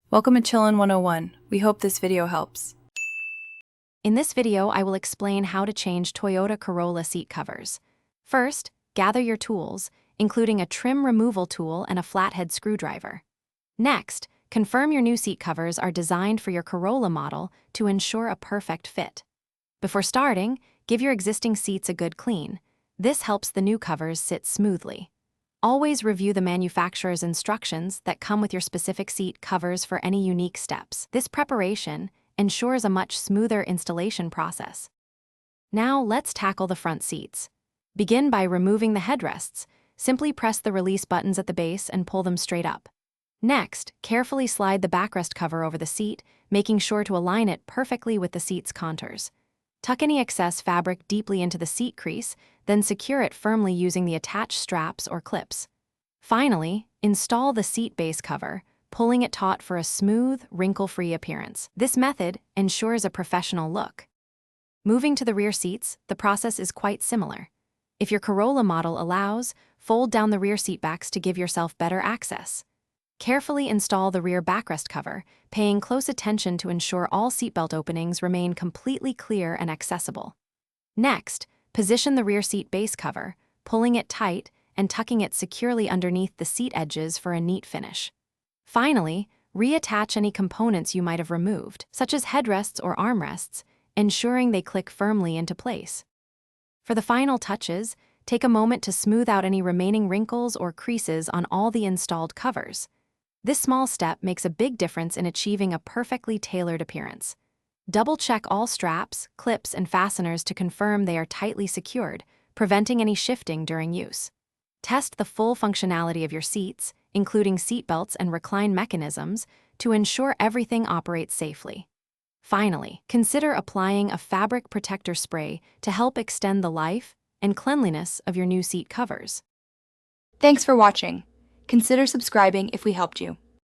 Welcome to Chillin' 101. We hope this video helps. In this video, I will explain how to change Toyota Corolla seat covers. First, gather your tools, including a trim removal tool and a flathead screwdriver. Next, confirm your new seat covers are designed for your Corolla model to ensure a perfect fit. Before starting, give your existing seats a good clean. This helps the new covers sit smoothly. Always review the manufacturer's instructions that come with your specific seat covers for any unique steps. This preparation ensures a much smoother installation process. Now let's tackle the front seats. Begin by removing the headrests. Simply press the release buttons at the base and pull them straight up. Next, carefully slide the backrest cover over the seat, making sure to align it perfectly with the seat's contours. Tuck any excess fabric deeply into the seat crease, then secure it firmly using the attached straps or clips. Finally, install the seat base cover, pulling it taut for a smooth, wrinkle-free appearance. This method ensures a professional look. Moving to the rear seats, the process is quite similar. If your Corolla model allows, fold down the rear seat backs to give yourself better access. Carefully install the rear backrest cover, paying close attention to ensure all seatbelt openings remain completely clear and accessible. Next, position the rear seat base cover, pulling it tight and tucking it securely underneath the seat edges for a neat finish. Finally, reattach any components you might have removed, such as headrests or armrests, ensuring they click firmly into place. For the final touches, take a moment to smooth out any remaining wrinkles or creases on all the installed covers. This small step makes a big difference in achieving a perfectly tailored appearance. Double-check all straps, clips, and fasteners to confirm they are tightly secured, preventing any shifting during use. Test the full functionality of your seats, including seat belts and recline mechanisms, to ensure everything operates safely. Finally, consider applying a fabric protector spray to help extend the life and cleanliness of your new seat covers. Thanks for watching. Consider subscribing if we helped you.